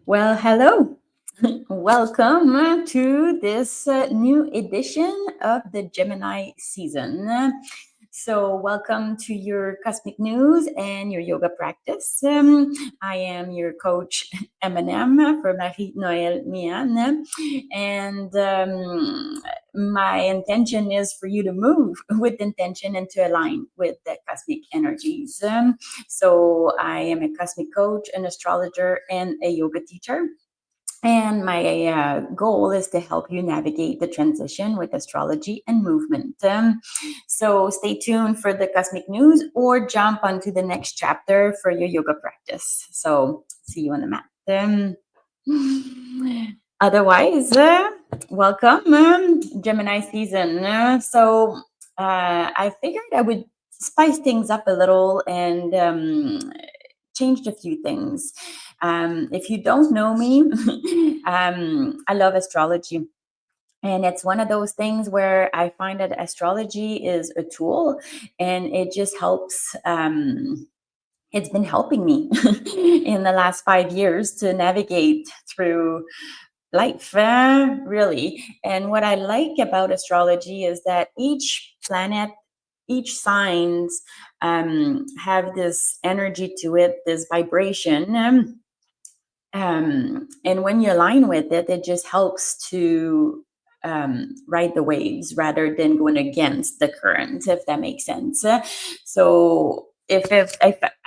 Well, hello. Welcome to this new edition of the Gemini season. So, welcome to your cosmic news and your yoga practice. I am your coach, Eminem, for Marie-Noelle Mian. And my intention is for you to move with intention and to align with the cosmic energies. So I am a cosmic coach, an astrologer, and a yoga teacher. And my goal is to help you navigate the transition with astrology and movement. So stay tuned for the cosmic news or jump onto the next chapter for your yoga practice. So see you on the mat. Otherwise, welcome Gemini season. I figured I would spice things up a little and changed a few things. If you don't know me, I love astrology. And it's one of those things where I find that astrology is a tool and it just helps. It's been helping me in the last 5 years to navigate through life, really. And what I like about astrology is that each planet, each signs have this energy to it, this vibration. And when you align with it, it just helps to ride the waves rather than going against the current, if that makes sense. So if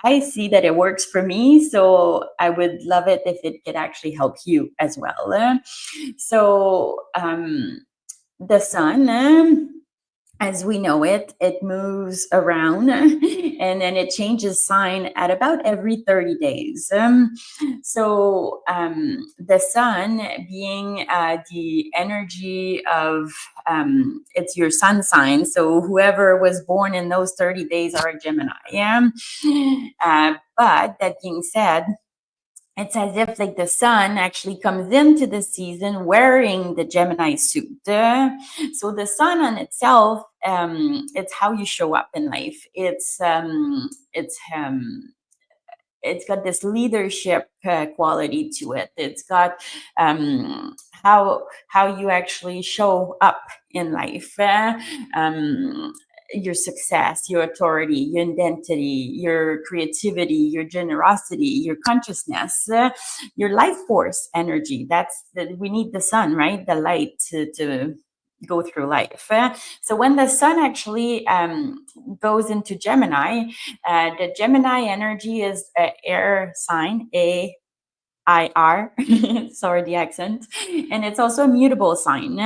I see that it works for me, so I would love it if it could actually help you as well. So the sun. As we know it, it moves around and then it changes sign at about every 30 days. The sun being the energy of, it's your sun sign. So whoever was born in those 30 days are a Gemini. Yeah. But that being said, it's as if like the sun actually comes into the season wearing the Gemini suit. So the sun on itself, it's how you show up in life. It's got this leadership quality to it. It's got how you actually show up in life. Your success, your authority, your identity, your creativity, your generosity, your consciousness, your life force energy. We need the sun, right? The light to go through life. So when the sun actually goes into Gemini, the Gemini energy is air sign, AIR, sorry, the accent. And it's also a mutable sign.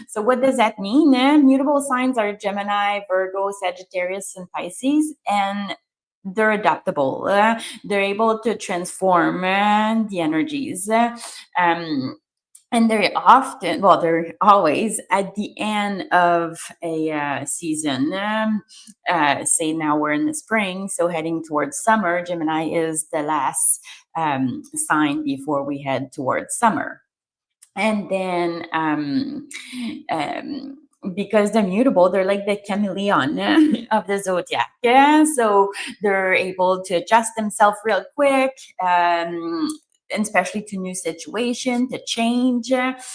So what does that mean? Mutable signs are Gemini, Virgo, Sagittarius, and Pisces. And they're adaptable. They're able to transform the energies. And they're always at the end of a season. Say now we're in the spring, so heading towards summer, Gemini is the last sign before we head towards summer. And then because they're mutable, they're like the chameleon of the zodiac. Yeah, so they're able to adjust themselves real quick. And especially to new situation, to change. And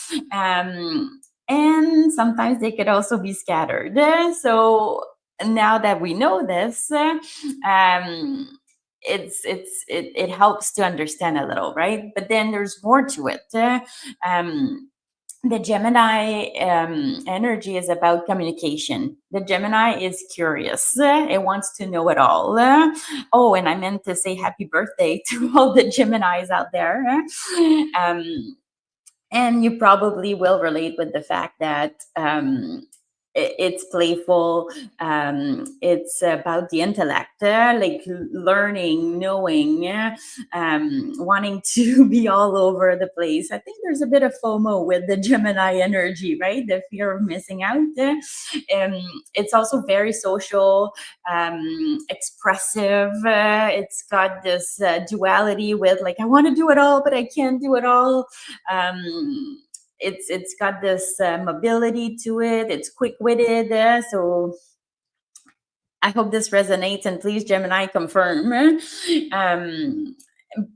sometimes they could also be scattered. So now that we know this, it helps to understand a little, right? But then there's more to it. The Gemini energy is about communication. The Gemini is curious. It wants to know it all. Oh, and I meant to say happy birthday to all the Geminis out there. And you probably will relate with the fact that it's playful. It's about the intellect, like learning, knowing, wanting to be all over the place. I think there's a bit of FOMO with the Gemini energy, right? The fear of missing out. It's also very social, expressive. It's got this duality with like, I want to do it all, but I can't do it all. It's got this mobility to it. It's quick-witted. So I hope this resonates, and please, Gemini, confirm.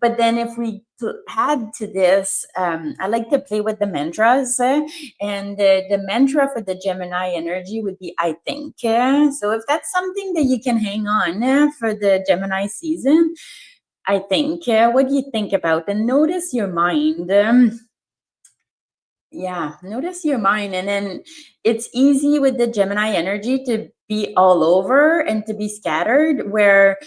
But then if we add to this, I like to play with the mantras, and the mantra for the Gemini energy would be I think. So if that's something that you can hang on for the Gemini season, I think. What do you think about? And notice your mind. Yeah, notice your mind. And then it's easy with the Gemini energy to be all over and to be scattered, where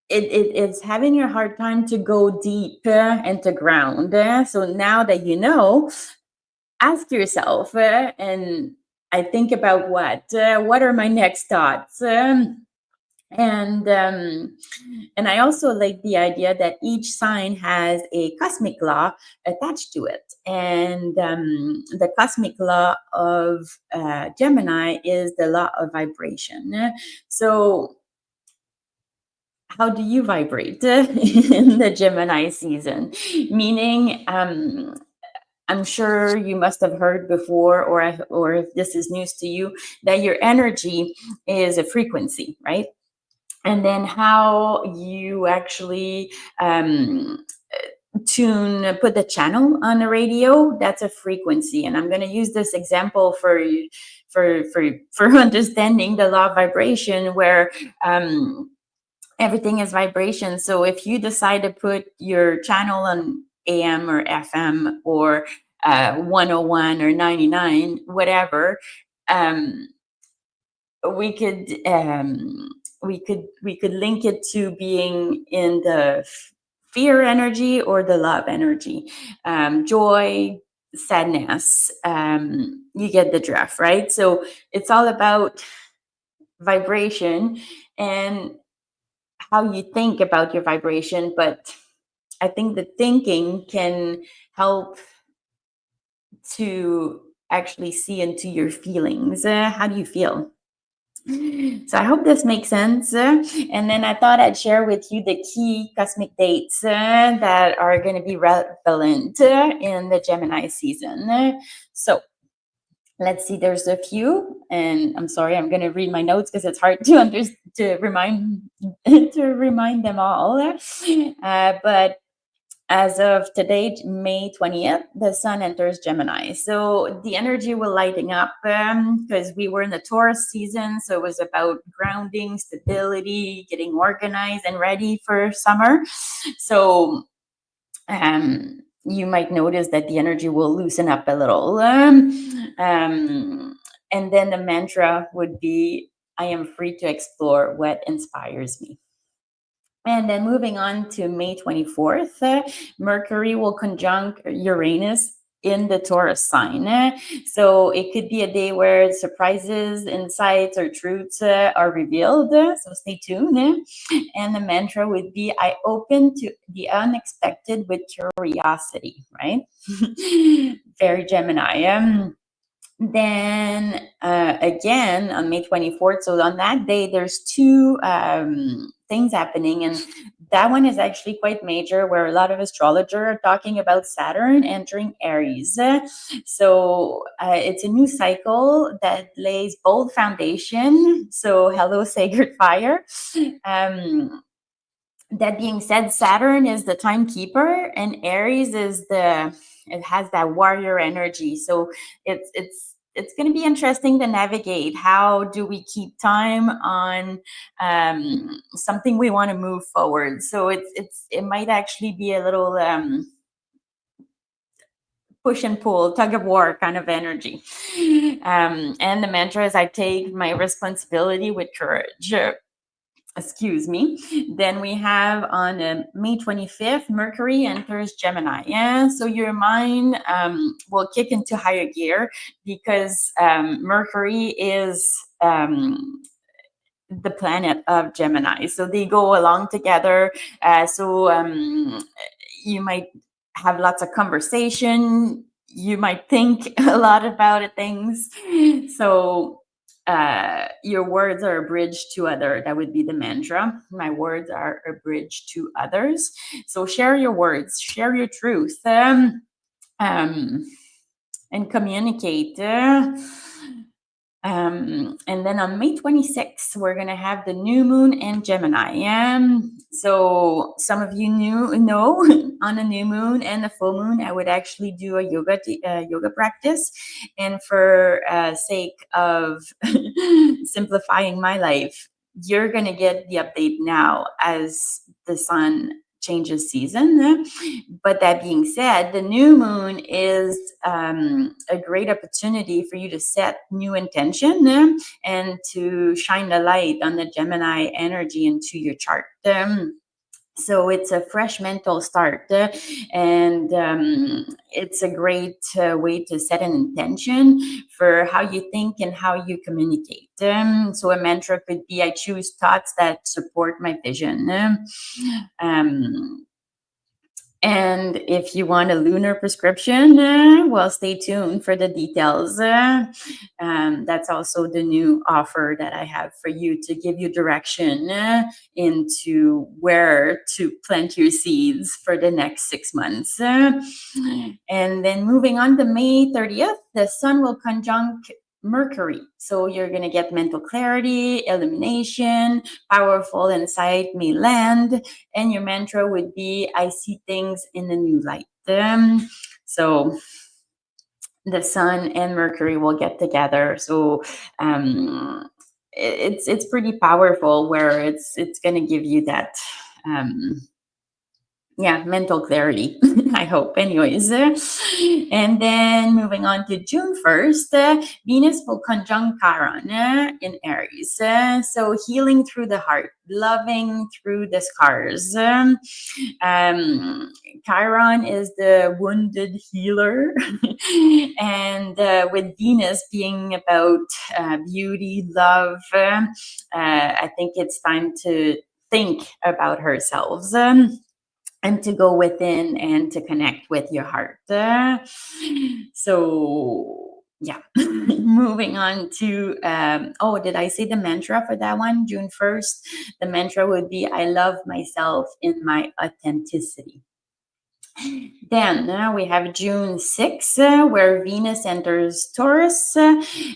it's having a hard time to go deep and to ground. So now that you know, ask yourself, and I think about what are my next thoughts? And and I also like the idea that each sign has a cosmic law attached to it, and the cosmic law of Gemini is the law of vibration. So how do you vibrate in the Gemini season? Meaning, I'm sure you must have heard before, or if this is news to you, that your energy is a frequency, right? And then how you actually put the channel on the radio, that's a frequency. And I'm going to use this example for understanding the law of vibration, where everything is vibration. So if you decide to put your channel on AM or FM or 101 or 99, whatever, um, we could we could link it to being in the fear energy or the love energy, joy, sadness. You get the drift, right? So it's all about vibration and how you think about your vibration. But I think the thinking can help to actually see into your feelings. How do you feel? So I hope this makes sense. And then I thought I'd share with you the key cosmic dates that are going to be relevant in the Gemini season. So let's see, there's a few, and I'm sorry, I'm going to read my notes because it's hard to remind to remind them all. But as of today, May 20th, the sun enters Gemini. So the energy will lighting up because we were in the Taurus season. So it was about grounding, stability, getting organized and ready for summer. So you might notice that the energy will loosen up a little. And then the mantra would be I am free to explore what inspires me. And then moving on to May 24th, Mercury will conjunct Uranus in the Taurus sign. So it could be a day where surprises, insights, or truths are revealed. So stay tuned. And the mantra would be I open to the unexpected with curiosity, right? Very Gemini. Then again on May 24th, so on that day, there's two things happening. And that one is actually quite major, where a lot of astrologers are talking about Saturn entering Aries. So it's a new cycle that lays bold foundation. So hello, sacred fire. That being said, Saturn is the timekeeper, and Aries is it has that warrior energy. So it's going to be interesting to navigate. How do we keep time on something we want to move forward? So it might actually be a little push and pull, tug of war kind of energy. And the mantra is I take my responsibility with courage. Excuse me. Then we have on May 25th, Mercury enters Gemini. Yeah, so your mind will kick into higher gear because Mercury is the planet of Gemini. So they go along together. You might have lots of conversation. You might think a lot about things. So your words are a bridge to other. That would be the mantra. My words are a bridge to others. So share your words, share your truth, and communicate. And then on May 26th, we're going to have the new moon in Gemini. So some of you know on a new moon and a full moon, I would actually do a yoga practice. And for sake of simplifying my life, you're going to get the update now as the sun changes season. But that being said, the new moon is a great opportunity for you to set new intention and to shine the light on the Gemini energy into your chart. So it's a fresh mental start, and it's a great way to set an intention for how you think and how you communicate. So a mantra could be, I choose thoughts that support my vision. Um, and if you want a lunar prescription, well, stay tuned for the details. That's also the new offer that I have for you to give you direction into where to plant your seeds for the next 6 months. And then moving on to May 30th, the sun will conjunct Mercury. So you're going to get mental clarity, illumination, powerful insight may land, and your mantra would be, I see things in a new light. So the sun and Mercury will get together. So it's pretty powerful, where it's going to give you that mental clarity. I hope, anyways. And then moving on to June 1st, Venus will conjunct Chiron in Aries. So healing through the heart, loving through the scars. Chiron is the wounded healer. And with Venus being about beauty, love, I think it's time to think about ourselves. And to go within and to connect with your heart. Moving on to, did I say the mantra for that one? June 1st, the mantra would be, I love myself in my authenticity. Then we have June 6th, where Venus enters Taurus,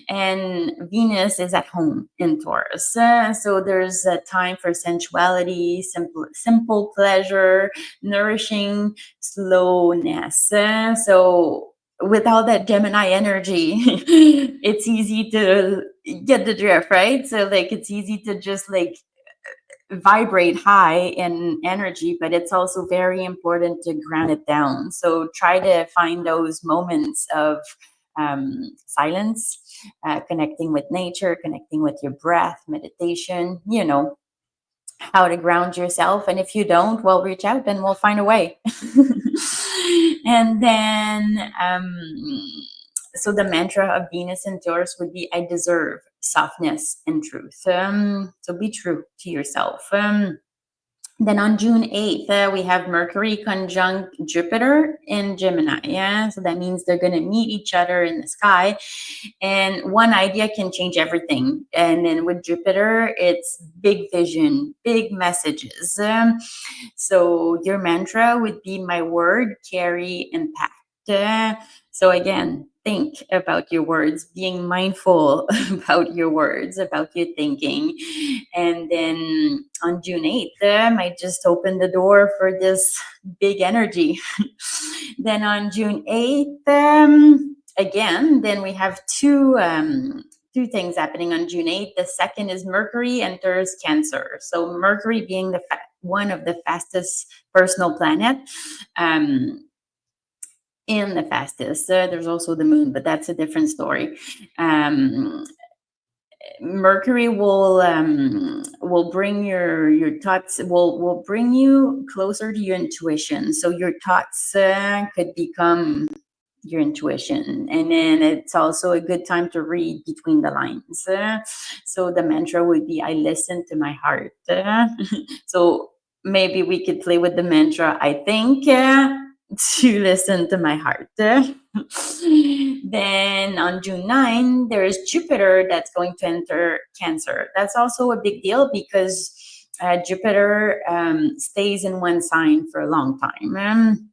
and Venus is at home in Taurus. So there's a time for sensuality, simple pleasure, nourishing slowness. So with all that Gemini energy, it's easy to get the drift, right? So like it's easy to just like vibrate high in energy, but it's also very important to ground it down. So try to find those moments of silence, connecting with nature, connecting with your breath, meditation, how to ground yourself. And if you don't, well, reach out and we'll find a way. And then so the mantra of Venus and Taurus would be, I deserve softness and truth. So be true to yourself. Then on June 8th, we have Mercury conjunct Jupiter in Gemini. Yeah, so that means they're going to meet each other in the sky. And one idea can change everything. And then with Jupiter, it's big vision, big messages. So your mantra would be, my word carry impact. So again, think about your words, being mindful about your words, about your thinking. And then on June 8th, might just open the door for this big energy. Then on June 8th, again, then we have two things happening on June 8th. The second is Mercury enters Cancer. So Mercury being one of the fastest personal planet. In the fastest. There's also the moon, but that's a different story. Mercury will bring your thoughts, will bring you closer to your intuition. So your thoughts could become your intuition. And then it's also a good time to read between the lines. So the mantra would be, I listen to my heart. So maybe we could play with the mantra, I think, to listen to my heart. Then on June 9, there is Jupiter that's going to enter Cancer. That's also a big deal because Jupiter stays in one sign for a long time.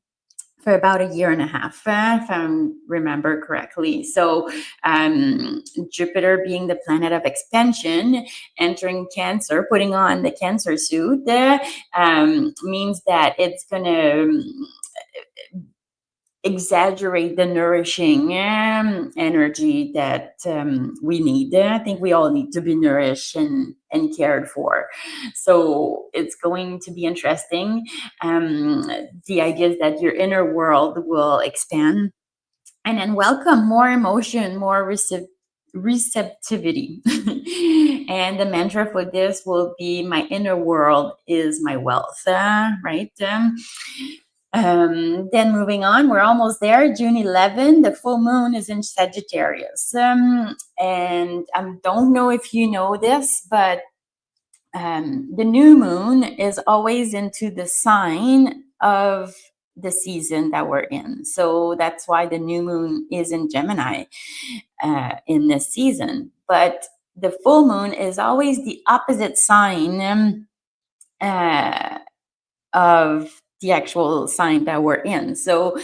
for about a year and a half, if I remember correctly. So, Jupiter being the planet of expansion, entering Cancer, putting on the Cancer suit, means that it's going to exaggerate the nourishing energy that we need. I think we all need to be nourished and cared for. So it's going to be interesting. The idea is that your inner world will expand and then welcome more emotion, more receptivity. And the mantra for this will be my inner world is my wealth, right? Then moving on, we're almost there. June 11, the full moon is in Sagittarius. And I don't know if you know this, but the new moon is always into the sign of the season that we're in. So that's why the new moon is in Gemini in this season. But the full moon is always the opposite sign of the actual sign that we're in. So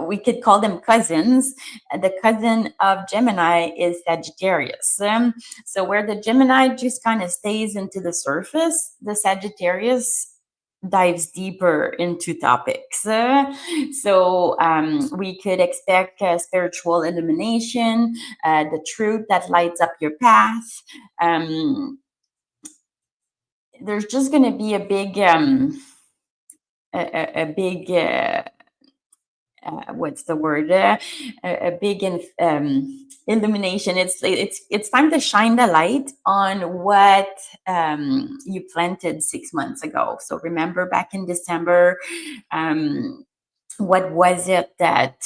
we could call them cousins. The cousin of Gemini is Sagittarius. So where the Gemini just kind of stays into the surface, the Sagittarius dives deeper into topics. So we could expect spiritual illumination, the truth that lights up your path. There's just going to be a big what's the word? A big illumination. It's time to shine the light on what you planted 6 months ago. So remember back in December, what was it that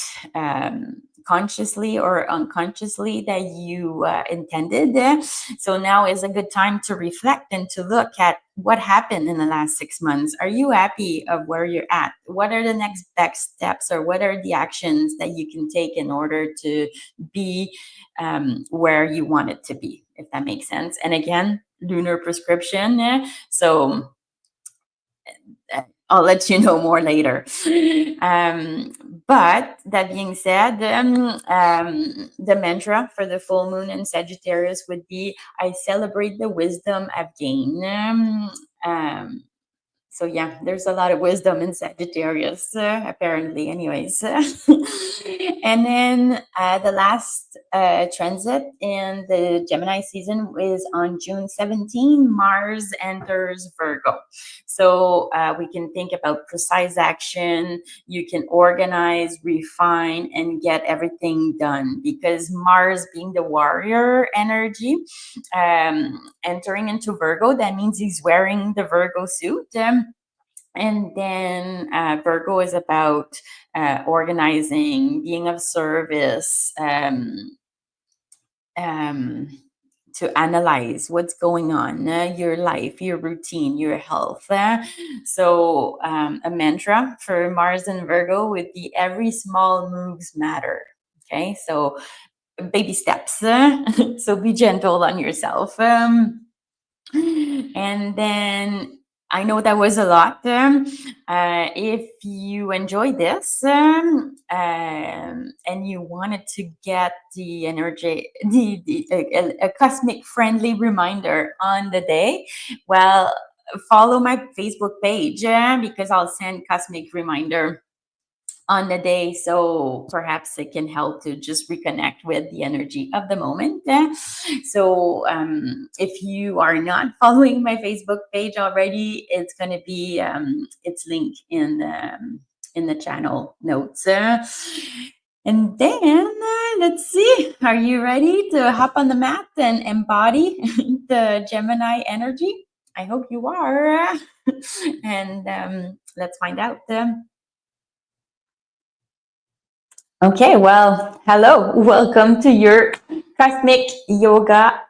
consciously or unconsciously that you intended? So now is a good time to reflect and to look at what happened in the last 6 months. Are you happy of where you're at? What are the next best steps, or what are the actions that you can take in order to be where you want it to be, if that makes sense? And again, lunar prescription. So I'll let you know more later. But that being said, the mantra for the full moon in Sagittarius would be, I celebrate the wisdom I've gained. So yeah, there's a lot of wisdom in Sagittarius, apparently, anyways. And then the last transit in the Gemini season is on June 17. Mars enters Virgo. So we can think about precise action. You can organize, refine, and get everything done, because Mars being the warrior energy, entering into Virgo, that means he's wearing the Virgo suit. And then Virgo is about organizing, being of service, to analyze what's going on, your life, your routine, your health. So a mantra for Mars and Virgo would be, every small moves matter. Okay, so baby steps. So be gentle on yourself. And then I know that was a lot. If you enjoyed this and you wanted to get the energy, a cosmic friendly reminder on the day, well, follow my Facebook page because I'll send cosmic reminder on the day, so perhaps it can help to just reconnect with the energy of the moment. So if you are not following my Facebook page already, it's going to be it's linked in the channel notes. And then let's see, are you ready to hop on the mat and embody the Gemini energy? I hope you are. And let's find out. Okay, well, hello. Welcome to your cosmic yoga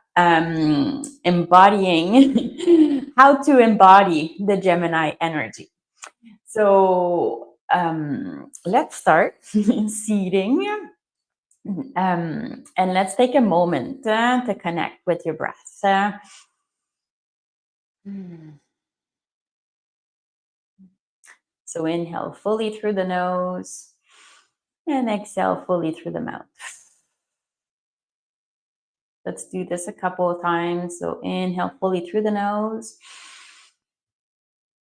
embodying how to embody the Gemini energy. So let's start seating, and let's take a moment to connect with your breath. So inhale fully through the nose and exhale fully through the mouth. Let's do this a couple of times. So inhale fully through the nose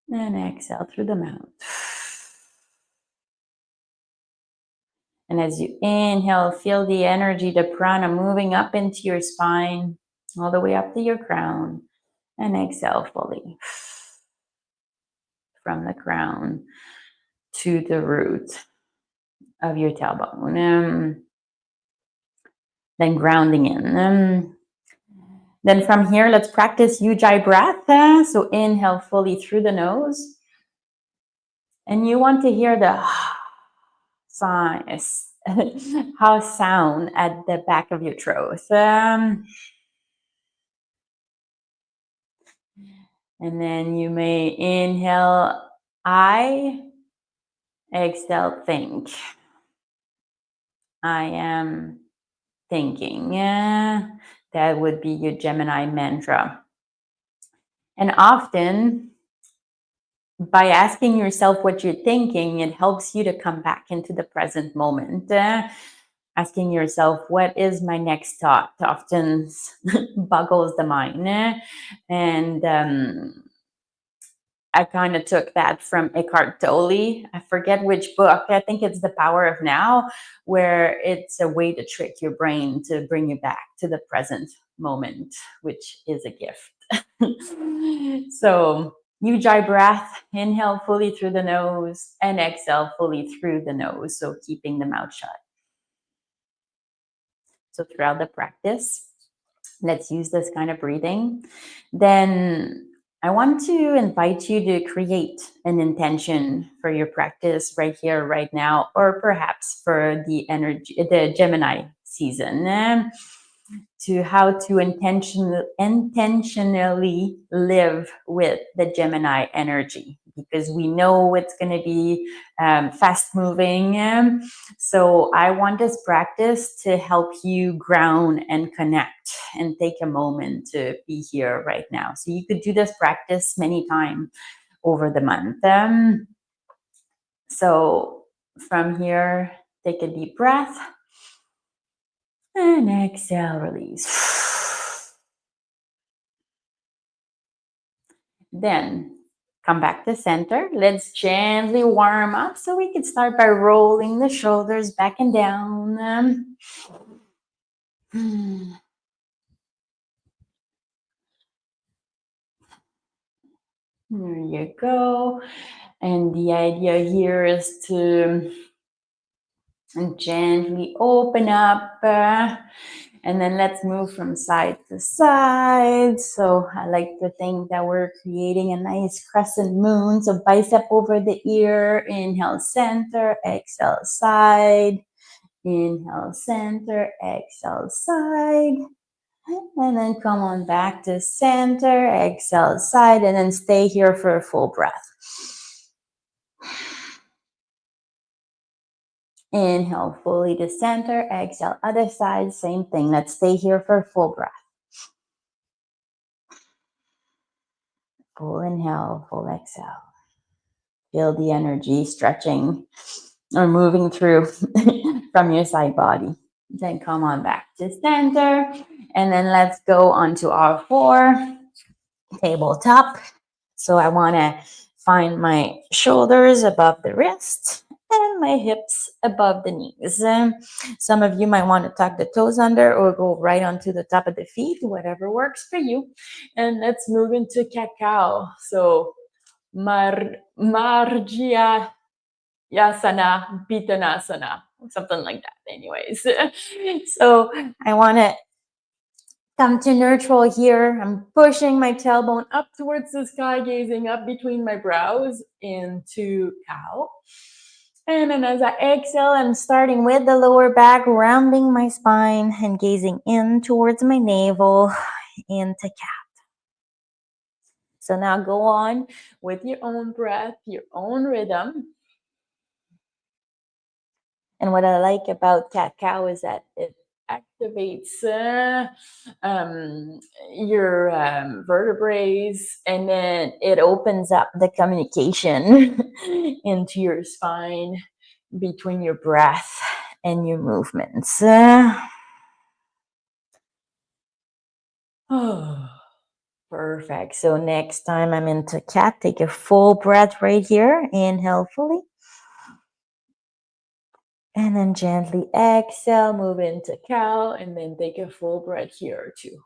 and exhale through the mouth. And as you inhale, feel the energy, the prana moving up into your spine, all the way up to your crown. And exhale fully from the crown to the root of your tailbone. Then grounding in. Then from here, let's practice Ujjayi breath. So inhale fully through the nose. And you want to hear the sighs, how sound at the back of your throat. And then you may inhale, I, exhale, think. I am thinking. That would be your Gemini mantra. And often, by asking yourself what you're thinking, it helps you to come back into the present moment. Asking yourself, what is my next thought? Often boggles the mind. And I kind of took that from Eckhart Tolle. I forget which book. I think it's The Power of Now, where it's a way to trick your brain to bring you back to the present moment, which is a gift. So Ujjayi breath, inhale fully through the nose and exhale fully through the nose. So keeping the mouth shut. So throughout the practice, let's use this kind of breathing. Then I want to invite you to create an intention for your practice right here, right now, or perhaps for the Gemini season, to how to intentionally live with the Gemini energy, because we know it's going to be fast moving. So I want this practice to help you ground and connect and take a moment to be here right now. So you could do this practice many times over the month. So from here, take a deep breath and exhale, release. Then come back to center. Let's gently warm up. So we can start by rolling the shoulders back and down. There you go. And the idea here is to gently open up. And then let's move from side to side. So I like to think that we're creating a nice crescent moon. So bicep over the ear. Inhale, center. Exhale, side. Inhale, center. Exhale, side. And then come on back to center. Exhale, side. And then stay here for a full breath. Inhale fully to center. Exhale, other side. Same thing. Let's stay here for a full breath. Full inhale, full exhale. Feel the energy stretching or moving through from your side body. Then come on back to center. And then let's go onto our four, tabletop. So I want to find my shoulders above the wrist and my hips above the knees. Some of you might want to tuck the toes under or go right onto the top of the feet, whatever works for you. And let's move into cat-cow. So Margia Yasana Pitanasana, something like that. Anyways, so I want to come to neutral here. I'm pushing my tailbone up towards the sky, gazing up between my brows into cow. And then as I exhale, I'm starting with the lower back, rounding my spine and gazing in towards my navel into cat. So now go on with your own breath, your own rhythm. And what I like about cat-cow is that it activates your vertebrae, and then it opens up the communication into your spine between your breath and your movements. Oh, perfect. So next time I'm into cat, take a full breath right here. Inhale fully. And then gently exhale, move into cow, and then take a full breath here too.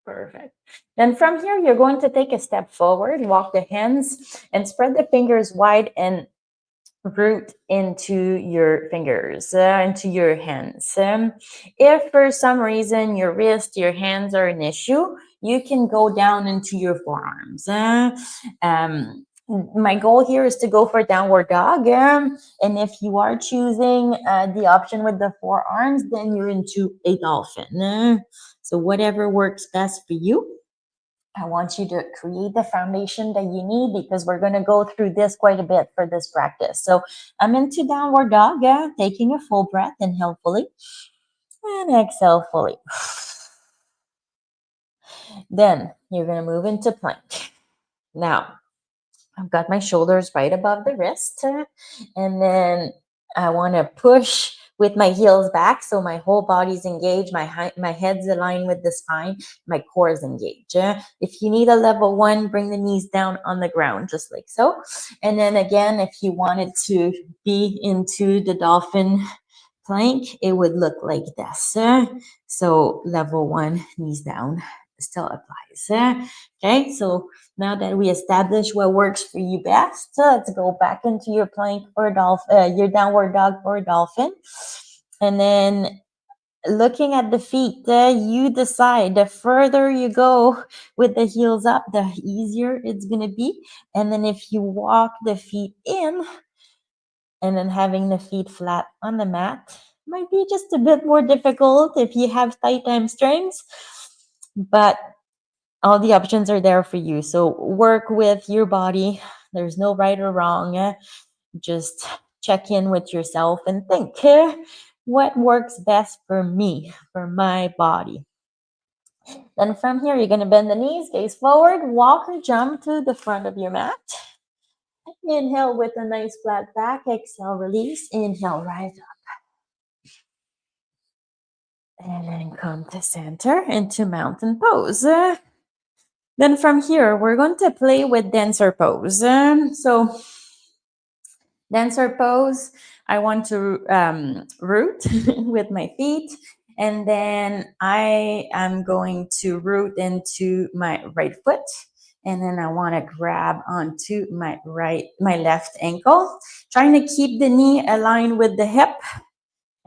Perfect. Then from here, you're going to take a step forward, walk the hands, and spread the fingers wide and root into your fingers, into your hands. If for some reason your wrist, your hands are an issue, you can go down into your forearms. My goal here is to go for downward dog. And if you are choosing the option with the forearms, then you're into a dolphin. So whatever works best for you. I want you to create the foundation that you need, because we're going to go through this quite a bit for this practice. So I'm into downward dog, taking a full breath, inhale fully and exhale fully. Then you're going to move into plank. Now, I've got my shoulders right above the wrist, and then I want to push with my heels back, so my whole body's engaged, my head's aligned with the spine, my core is engaged. If you need a level 1, bring the knees down on the ground, just like so. And then again, if you wanted to be into the dolphin plank, it would look like this. So level 1, knees down, still applies. Okay, so now that we established what works for you best, let's go back into your plank or dolphin, your downward dog or dolphin. And then looking at the feet, you decide. The further you go with the heels up, the easier it's going to be. And then if you walk the feet in, and then having the feet flat on the mat might be just a bit more difficult if you have tight hamstrings, but all the options are there for you. So work with your body. There's no right or wrong. Just check in with yourself and think, what works best for me, for my body. Then from here, you're going to bend the knees, gaze forward, walk or jump to the front of your mat. Inhale with a nice flat back. Exhale, release. Inhale, rise up. And then come to center into mountain pose. Then from here, we're going to play with dancer pose. So dancer pose, I want to root with my feet. And then I am going to root into my right foot. And then I want to grab onto my left ankle, trying to keep the knee aligned with the hip.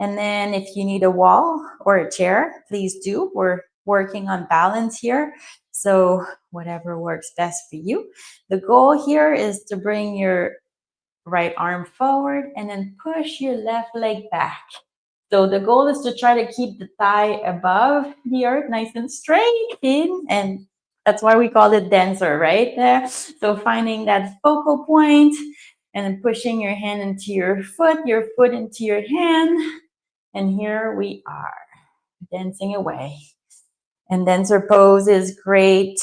And then if you need a wall or a chair, please do. We're working on balance here. So whatever works best for you. The goal here is to bring your right arm forward and then push your left leg back. So the goal is to try to keep the thigh above the earth, nice and straight in, and that's why we call it dancer, right? So finding that focal point and then pushing your hand into your foot into your hand, and here we are, dancing away. And dancer pose is great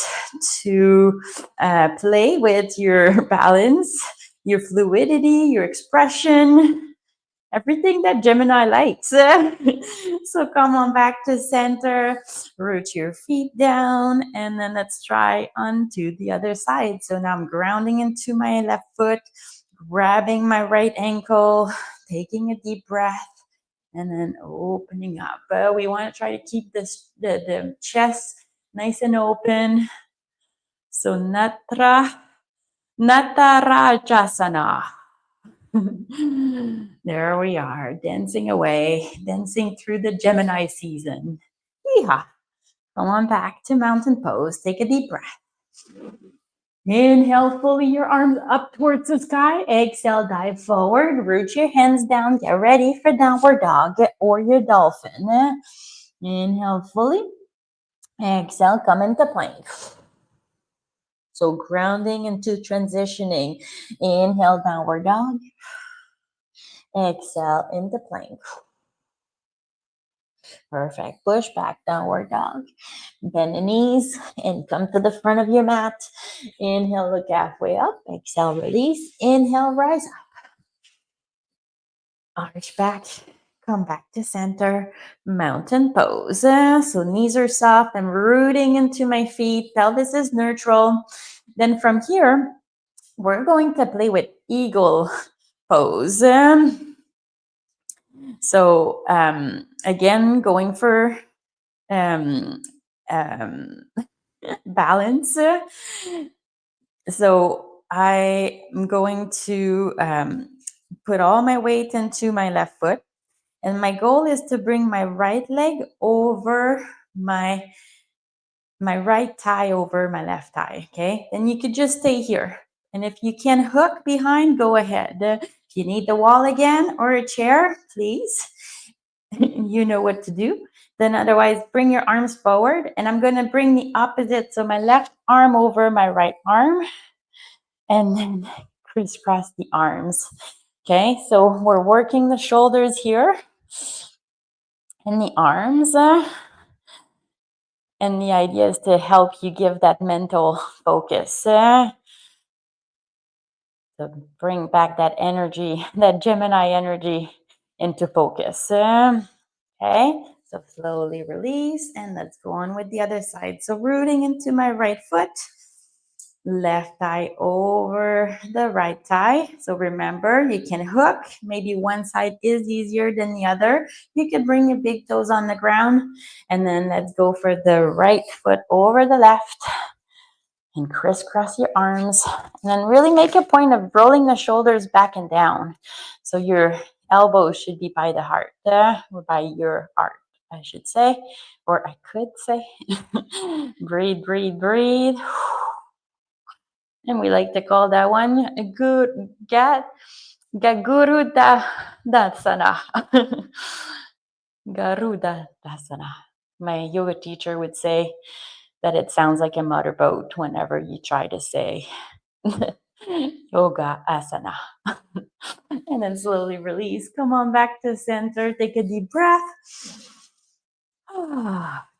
to play with your balance, your fluidity, your expression, everything that Gemini likes. So come on back to center, root your feet down, and then let's try onto the other side. So now I'm grounding into my left foot, grabbing my right ankle, taking a deep breath, and then opening up. We want to try to keep the chest nice and open. So Natarajasana. There we are, dancing away, dancing through the Gemini season. Yeehaw. Come on back to mountain pose. Take a deep breath. Inhale fully, your arms up towards the sky. Exhale, dive forward. Root your hands down. Get ready for downward dog or your dolphin. Inhale fully. Exhale, come into plank. So grounding into transitioning. Inhale, downward dog. Exhale into plank. Perfect. Push back, downward dog. Bend the knees and come to the front of your mat. Inhale, look halfway up. Exhale, release. Inhale, rise up. Arch back. Come back to center. Mountain pose. So knees are soft. I'm rooting into my feet. Pelvis is neutral. Then from here, we're going to play with eagle pose. So again, going for um, um, balance. So I am going to put all my weight into my left foot. And my goal is to bring my right leg over my right thigh over my left thigh, okay? Then you could just stay here. And if you can hook behind, go ahead. If you need the wall again or a chair, please, you know what to do. Then otherwise, bring your arms forward. And I'm gonna bring the opposite, so my left arm over my right arm, and then crisscross the arms. Okay, so we're working the shoulders here and the arms. And the idea is to help you give that mental focus. To bring back that energy, that Gemini energy into focus. Okay, so slowly release, and let's go on with the other side. So rooting into my right foot, left thigh over the right thigh. So remember, you can hook. Maybe one side is easier than the other. You can bring your big toes on the ground, and then let's go for the right foot over the left and crisscross your arms. And then really make a point of rolling the shoulders back and down. So your elbows should be by the heart, or by your heart, I should say, or I could say. Breathe, breathe, breathe. And we like to call that one a good Garuda Dasana. Garuda Dasana. My yoga teacher would say that it sounds like a motorboat whenever you try to say yoga asana. And then slowly release. Come on back to center. Take a deep breath.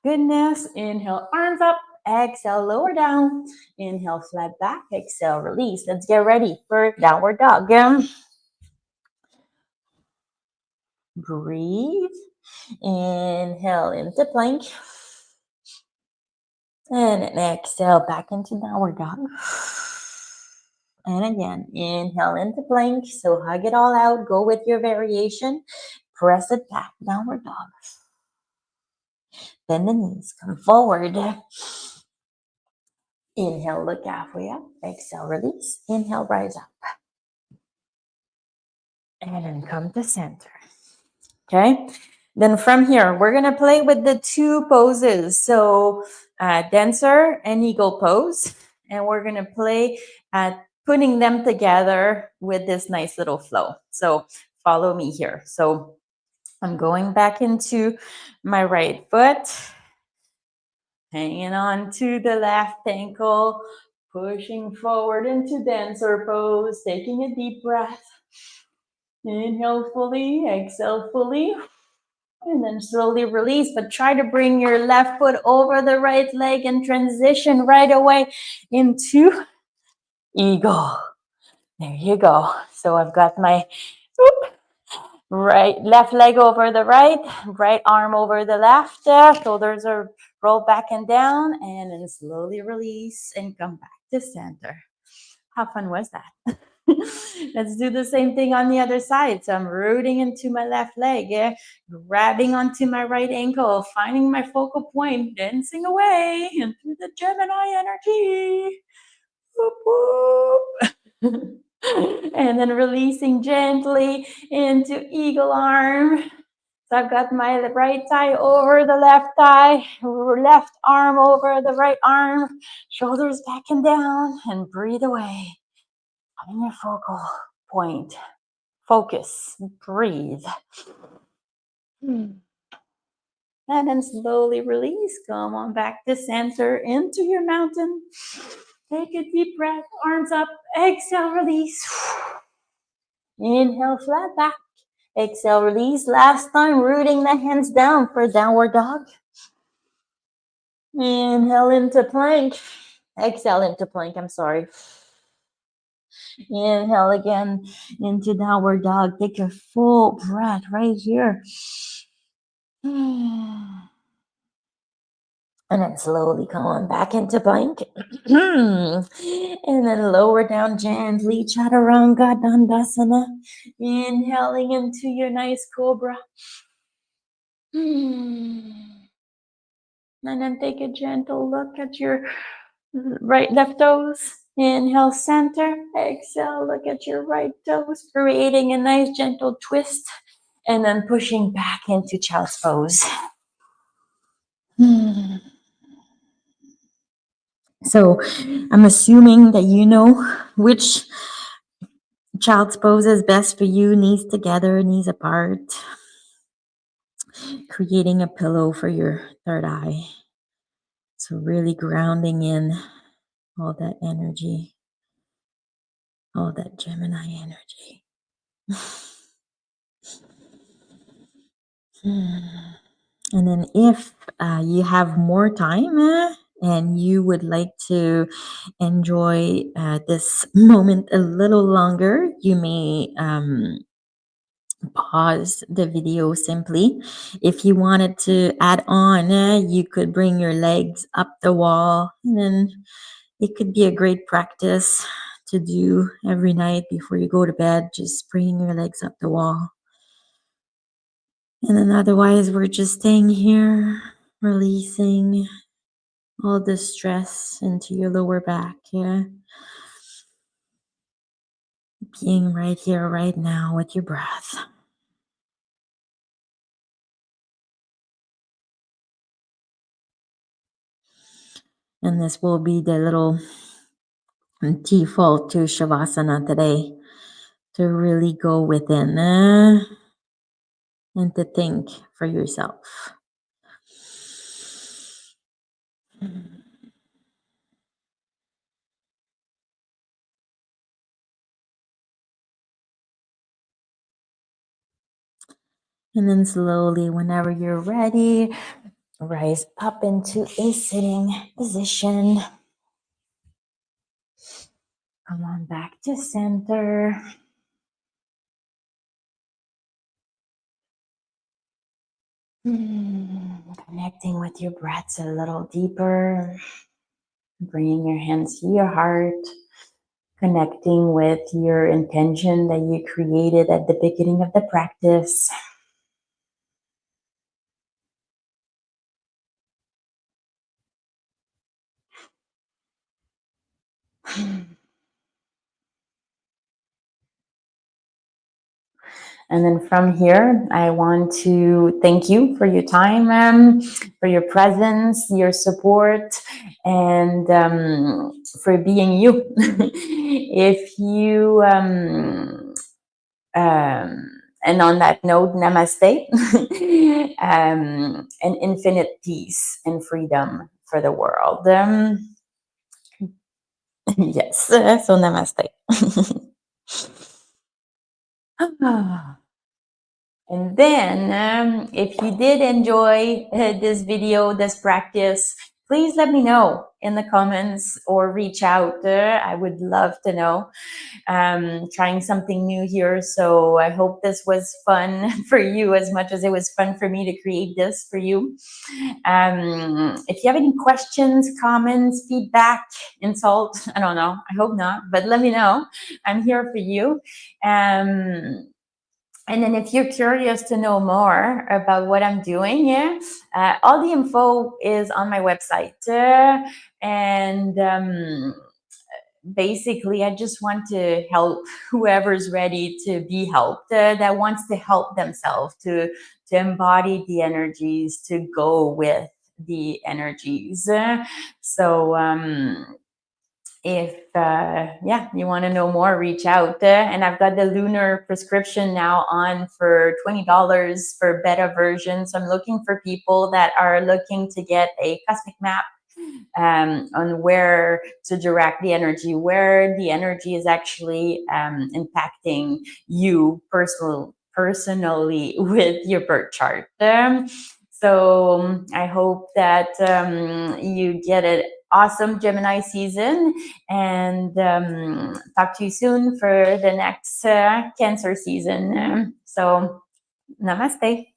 Goodness. Inhale, arms up. Exhale, lower down. Inhale, flat back. Exhale, release. Let's get ready for downward dog. Breathe. Inhale into plank. And exhale back into downward dog. And again, inhale into plank. So hug it all out. Go with your variation. Press it back. Downward dog. Bend the knees. Come forward. Inhale, look halfway up. Exhale, release. Inhale, rise up. And then come to center. Okay. Then from here, we're going to play with the two poses. So dancer and eagle pose. And we're going to play at putting them together with this nice little flow. So follow me here. So I'm going back into my right foot, hanging on to the left ankle, pushing forward into dancer pose, taking a deep breath. Inhale fully, exhale fully. And then slowly release, but try to bring your left foot over the right leg and transition right away into eagle. There you go. So I've got my left leg over the right arm over the left. Shoulders are rolled back and down, and then slowly release and come back to center. How fun was that? Let's do the same thing on the other side. So I'm rooting into my left leg, grabbing onto my right ankle, finding my focal point, dancing away into the Gemini energy. Whoop, whoop. And then releasing gently into eagle arm. So I've got my right thigh over the left thigh, left arm over the right arm, shoulders back and down, and breathe away. Find your focal point. Focus. Breathe. And then slowly release. Come on back to center into your mountain. Take a deep breath. Arms up. Exhale, release. Inhale, flat back. Exhale, release. Last time, rooting the hands down for downward dog. Inhale into plank. Exhale into plank, I'm sorry. Inhale again into downward dog. Take a full breath right here. And then slowly come on back into plank. And then lower down gently, Chaturanga Dandasana. Inhaling into your nice cobra. And then take a gentle look at your left toes. Inhale, center. Exhale, look at your right toes, creating a nice gentle twist. And then pushing back into child's pose. So I'm assuming that you know which child's pose is best for you. Knees together, knees apart. Creating a pillow for your third eye. So really grounding in all that energy, all that Gemini energy. And then if you have more time and you would like to enjoy this moment a little longer, you may pause the video simply. If you wanted to add on, you could bring your legs up the wall, and then it could be a great practice to do every night before you go to bed, just bringing your legs up the wall. And then otherwise, we're just staying here, releasing all the stress into your lower back. Yeah. Being right here, right now with your breath. And this will be the little default to Shavasana today, to really go within and to think for yourself. And then slowly, whenever you're ready, rise up into a sitting position. Come on back to center. Connecting with your breaths a little deeper. Bringing your hands to your heart. Connecting with your intention that you created at the beginning of the practice. And then from here, I want to thank you for your time, for your presence, your support, and for being you. If you, and on that note, namaste, and infinite peace and freedom for the world. Yes, so namaste. And then, if you did enjoy this video, this practice, please let me know in the comments or reach out. I would love to know. Trying something new here, so I hope this was fun for you as much as it was fun for me to create this for you. If you have any questions, comments, feedback, insult, I don't know, I hope not, but let me know. I'm here for you. And then if you're curious to know more about what I'm doing, all the info is on my website. Basically, I just want to help whoever's ready to be helped, that wants to help themselves, to embody the energies, to go with the energies. If you want to know more, reach out. And I've got the lunar prescription now on for $20 for beta version. So I'm looking for people that are looking to get a cosmic map on where to direct the energy, where the energy is actually impacting you personally with your birth chart. So I hope that you get an awesome Gemini season, and talk to you soon for the next Cancer season. So namaste.